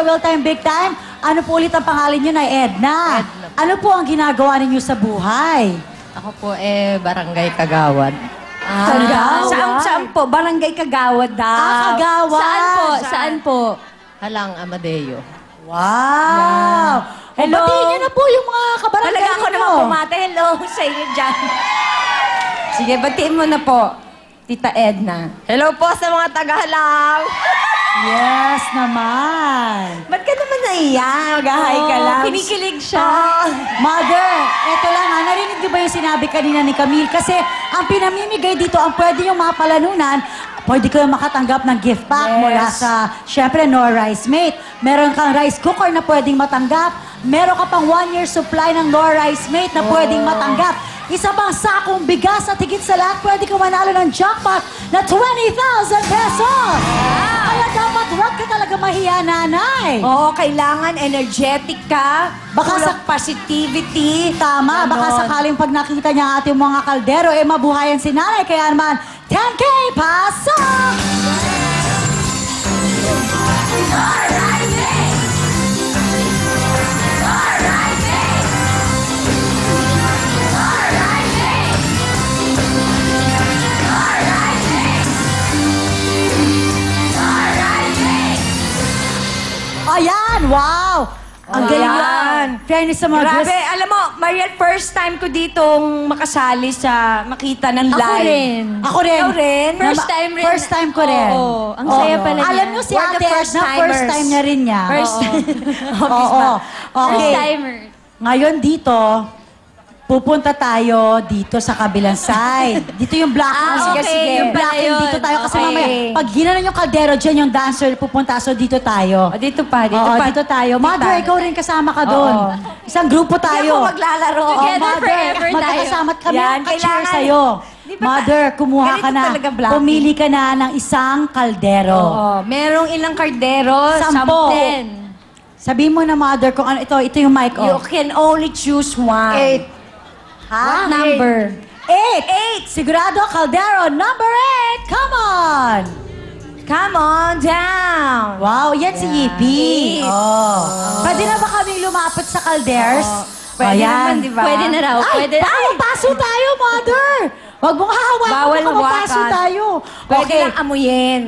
Double Time Big Time. Ano po ulit ang pangalan niyo na Edna? Edna. Ano po ang ginagawa ninyo sa buhay? Ako po barangay Kagawad. Kagawad? Saan po? Barangay Kagawad daw. Kagawad. Saan po? Saan po? Halang Amadeo. Wow! Hello? O, batiin niyo na po yung mga kabarangay Talaga ako ninyo. naman pumate. Hello sa inyo dyan. Sige, batiin mo na po, Tita Edna. Hello po sa mga taga-Halang. Yes naman. Ba't ka naman naiyak? Mag-hi ka lang. Kinikilig siya. Mother, eto lang ha, narinig niyo ba yung sinabi kanina ni Camille? Kasi ang pinamimigay dito, ang pwede yung mga palanunan, pwede kayo makatanggap ng gift pack Yes. mula sa, syempre, No Rice Mate. Meron kang rice cooker na pwedeng matanggap. Meron ka pang 1-year supply ng No Rice Mate na pwedeng matanggap. Isa pang sakong bigas at higit sa lahat, pwede ka manalo ng jackpot na 20,000 pesos! Kaya dapat huwag ka talaga mahiya, nanay. Oo, kailangan energetic ka. Baka Full sa- of positivity. Tama, baka Ganon. sakaling pag nakita niya ang ating mga kaldero, mabuhayan si nanay. Kaya naman, 10K pasok! Ayan, wow! Ang galing Ayan. yan. Fairness sa mga Grabe, girls. alam mo, Mariel, first time ko ditong makasali sa makita ng Ako live. rin. Ako rin. Ikaw rin? First time rin. First time ko rin. Oo, ang saya pala niya. Alam nyo si We're the Ate first Edna, first timers. time niya rin niya. First time. Oo. First Okay. timer. Ngayon dito, pupunta tayo dito sa kabilang side. Dito yung black. sige, sige. Yung black Pala yun. dito tayo. Kasi Okay. mamaya, pag ginanon yung kaldero, dyan yung dancer pupunta. So dito tayo. O, dito pa, dito Oo, pa. dito tayo. Mother, tayo. ikaw rin kasama ka doon. Oo. Isang grupo Hindi tayo. ako maglalaro. Oo, Together Mother, forever tayo. magkakasama at kami Yan, ang ka-cheer kailangan. sa'yo. Di ba Mother, kumuha ganito ka na. talaga, Blackie? Pumili ka na ng isang kaldero. Oo. Merong ilang kardero? 10. Sabihin mo na, Mother, kung ano ito. Ito yung mic You off. can only choose one. 8. Ha? What number? 8. Sigurado, kaldero number 8. Come on! Come on down. Wow, yan si Yipi. Oh. Pwede na ba kaming lumapit sa kalders? Pwede Ayan. naman, di ba? Pwede na raw. Ay, Pwede na. paso tayo, Mother! Huwag mong hahawakan. Bawal baka mapaso hawakan. tayo. Pwede Okay. lang amuyin.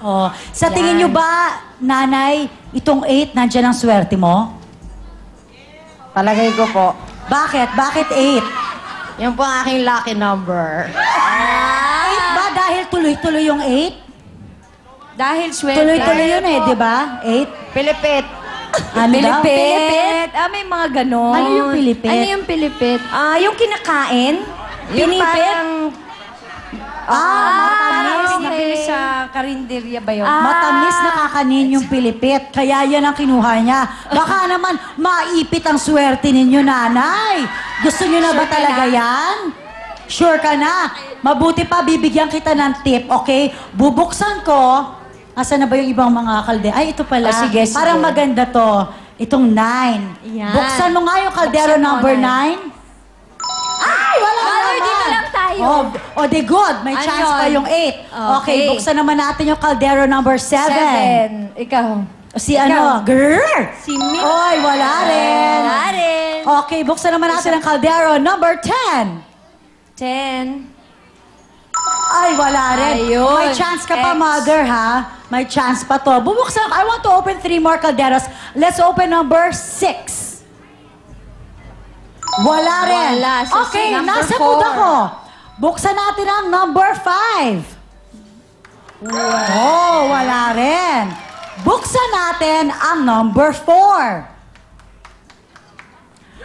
Oh. Sa Yan. tingin nyo ba, nanay, itong 8, nandyan ang swerte mo? Palagay ko po. Bakit? Bakit 8? Yan po ang aking lucky number. 8 ba dahil tuloy-tuloy yung 8? Dahil swerte. Tuloy-tuloy yun eh, di ba? 8? Pilipit. Ano daw? Pilipit. May mga ganon. Ano yung Pilipit? Ano yung Pilipit? Yung kinakain. Yung parang... matamis. Pinibili sa karinderya ba yun? Matamis na kakanin yung Pilipit. Kaya yan ang kinuha niya. Baka naman maipit ang swerte ninyo, nanay. Gusto niyo na ba talaga yan? Sure ka na? Mabuti pa, bibigyan kita ng tip, okay? Bubuksan ko. Asa na ba yung ibang mga kalde? Ay, ito pala. Sige, sige. Parang maganda to. Itong 9. Yan. Buksan mo nga yung kaldero Buksan mo, number 9. Nay. Ay, wala Mother, naman. dito lang tayo. Oh, di good. May Ano chance yun? pa yung 8. Okay, Okay. buksan naman natin yung kaldero number 7. 7. Ikaw. Si ano? Grrr! Si Mick. Oy, wala rin. Wala rin. Okay, buksan naman natin ang kaldero number 10. 10. Ay, wala rin. Ayun. May chance ka pa, X. Mother, ha? May chance pa to. Bubuksan. I want to open 3 more calderos. Let's open number 6. Wala rin. Wala. So, Okay, number nasa 4. mood ako. Buksan natin ang number 5. Oh, wala rin. Buksan natin ang number 4.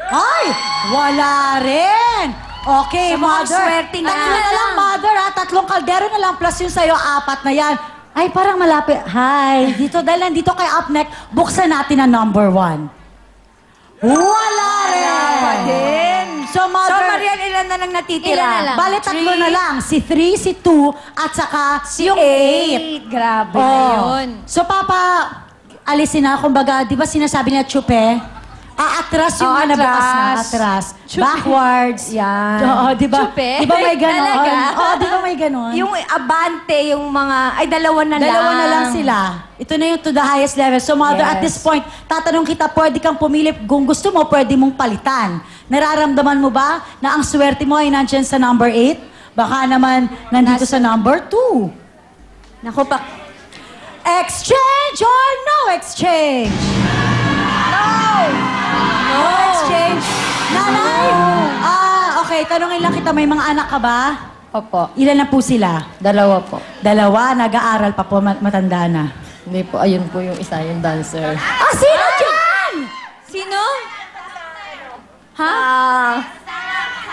Ay, wala rin. Okay, Sa mukhang Mother. swerte na. Tatlo na lang, Mother, ha? 3 kaldero na lang plus yung sa'yo, 4 na yan. Ay, parang malapit. Hi. Dito, dahil nandito kay Upneck, buksan natin ang number 1. Wala Pa rin. din. So, Mother, So, Mariel, ilan na lang natitira? Ilan na lang? bale 3 na lang. Si 3, si 2, at saka Si yung 8. 8. Grabe Oh. na yun. So, Papa, alisin na. Kumbaga, di ba sinasabi niya, Chupe? Atras yung Oo, nabukas na. atras. Atras. Chupi. Backwards. Yan. Oo, di ba? Chupi. Di ba may ganon? Talaga? Oo, di ba may ganon? Yung abante, yung mga... Ay, dalawa na lang. Dalawa na lang sila. Ito na yung to the highest level. So, Mother, at Yes. this point, tatanong kita, pwede kang pumili. Kung gusto mo, pwede mong palitan. Nararamdaman mo ba na ang swerte mo ay nandyan sa number 8? Baka naman nandito sa number 2. Naku pa. Exchange or no exchange? No exchange. Nanay? Okay. Tanungin lang kita, may mga anak ka ba? Opo. Ilan na po sila? Dalawa po. Dalawa, nag-aaral pa po, matanda na. Hindi po, ayun po yung isa, yung dancer. Sino dyan? Sino? Ha?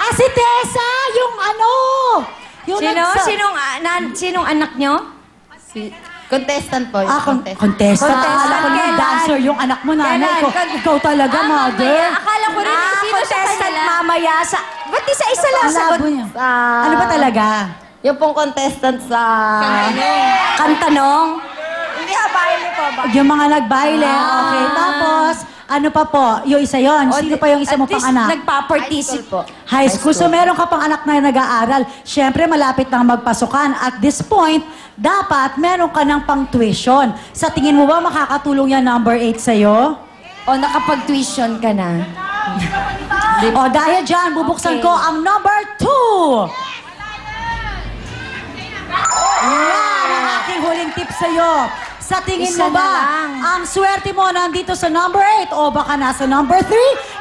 Si Tessa, yung ano? Yung Sino? Sinong anak nyo? Si contestant po, yung contestant. Contestant. Contestant, Akala ko yung kailan? dancer, yung anak mo, nanay. Kailan? Ikaw talaga, Mother. Akala ko rin sino sa kanila. Mamaya sa... Ba't isa-isa lang Ang sagot? labo niya. Sa- Ano ba talaga? Yung pong contestant sa... Kantanong? Hindi, baile po. Yung mga nagbaile. Okay, tapos, ano pa po? Yung isa yon. Sino pa yung isa mo pang anak? Nagpa-participate po. High school. So, meron ka pang anak na nag-aaral. Siyempre, malapit nang magpasukan. At this point, dapat meron ka ng pang-tuition. Sa tingin mo ba makakatulong yan number 8 sa'yo? O nakapag-tuition ka na? O, dahil dyan, bubuksan ko ang number 2. Yan ang aking huling tip sa'yo. Sa tingin Isa mo ba, na lang. ang swerte mo nandito sa number 8 o baka nasa number 3?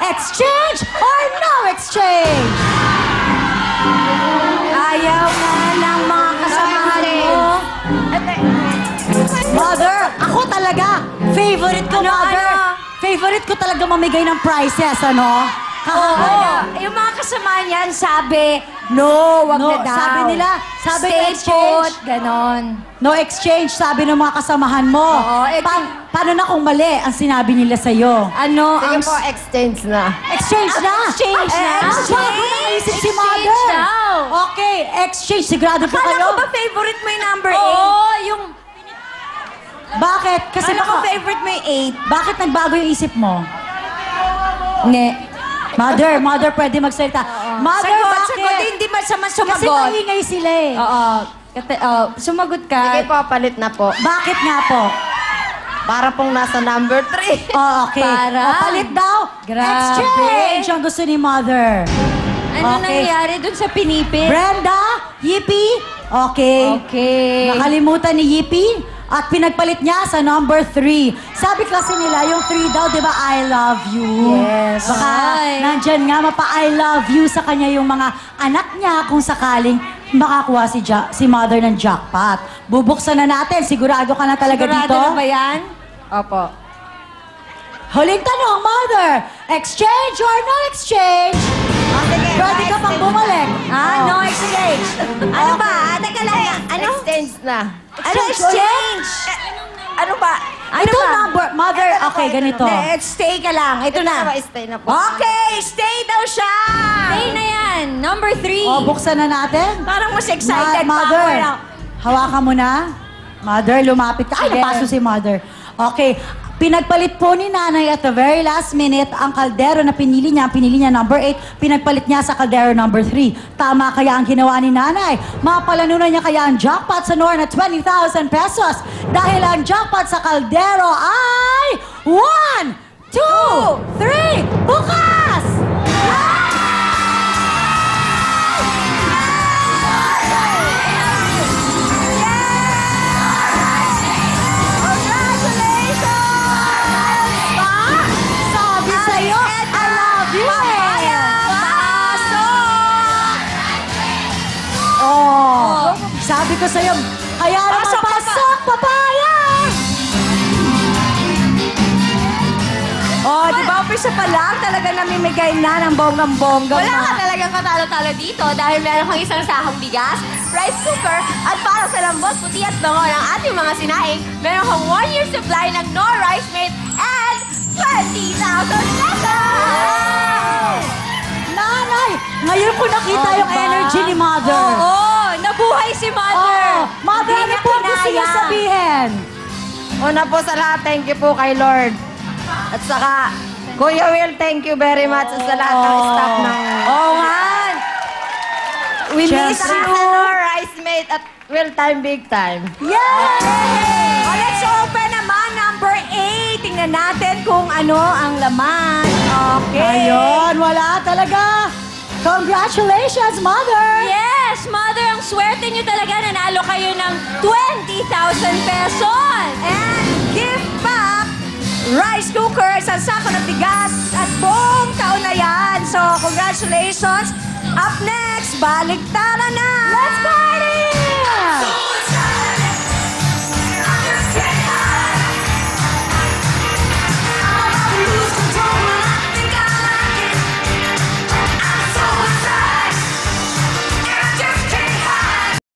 Exchange or no exchange? Ayaw na ng mga kasamahan mo. Mother, ako talaga, favorite ko, Ano, Mother. ano? Favorite ko talaga mamigay ng prizes, ano? Oo. Yung mga kasama niyan sabi, no, wag No, na daw. sabi nila, sabi Stay ng exchange. put, ganon. No exchange, sabi ng mga kasamahan mo. Oo, Paano na kung mali ang sinabi nila sa'yo? Ano Sige ang... po, exchange na. Exchange na! Exchange na. Bago na naisip si Exchange Mother. daw. Okay, exchange. Sigurado po Akala kayo? ko ba favorite mo yung number 8? Oo, yung... Bakit? Kasi Akala ko baka... favorite mo yung Bakit nagbago yung isip mo? 8. Ne. Mother, pwede magsalita. Mother, bakit? Sagot, hindi masama Kasi sumagot. maingay sila eh. Oo. Sumagot ka. Sige po, palit na po. Bakit nga po? Para pong nasa number 3. Oh, okay. Para. O, palit daw. Grabe. Exchange ang gusto ni Mother. Ano Okay. nangyari dun sa pinipit? Brenda, Yippee. Okay. Okay. Nakalimutan ni Yippee. At pinagpalit niya sa number 3. Sabi kasi nila, yung 3 daw, di ba, I love you. Yes. Baka Ay. nandyan nga, mapa-I love you sa kanya yung mga anak niya kung sakaling makakuha si Mother ng jackpot. Bubuksan na natin. Sigurado ka na talaga Sigurado dito? na ba yan? Opo. Huling tanong, Mother. Exchange or no exchange? Pwede ka pang bumalik. No exchange. Ano ba? Teka lang. Ano? Exchange na. Ano exchange? Ano ba? Ano Ito ba? number, Mother, okay, ganito. Stay ka lang. Ito na. Stay na po. Okay, stay daw siya. Stay na yan. Number 3. O, buksan na natin. Parang mas excited pa Mother, ako. Wala. hawakan mo na. Mother, lumapit ka. Ay, Sige. napaso si Mother. Okay. Pinagpalit po ni Nanay at the very last minute ang kaldero na pinili niya number 8, pinagpalit niya sa kaldero number 3. Tama kaya ang ginawa ni Nanay? Mapalanunan niya kaya ang jackpot sa Nor na 20,000 pesos dahil ang jackpot sa kaldero ay 1, 2, 3, bukas! Sabi sa'yo, I love you eh. Oh, sabi ko sa'yo, kaya naman Pasok, pasok, papaya! Oh, di ba? Umpisa pa lang, talaga namimigay na ng bonggang-bonggang. Wala ka talagang katalo-talo dito dahil meron kang isang sahong bigas, rice cooker, at para sa lambot, puti at bango ng ating mga sinaing, meron kang 1-year supply ng Nor Rice Mate and 20,000 pesos! Nanay, ngayon ko nakita yung diba? energy ni Mother. Oo, nabuhay si Mother. Oh, Mother, Hindi ano niya po ang gusto niyo kinaya. sabihin? Una po sa lahat, thank you po kay Lord. At saka, Kuya Will, thank you very much sa lahat ng staff ng... Oo nga. We miss Just- Sa you. Rice Mate at Will Time Big Time. Yay! Oh, let's open naman number 8. Tingnan natin kung ano ang laman. Okay. Ayun, wala talaga. Congratulations, Mother! Yes, Mother, ang swerte niyo talaga. Nanalo kayo ng 20,000 pesos. And give back rice cooker, isang sako ng bigas at buong taon na yan. So, congratulations. Up next, baliktaran na! Let's go!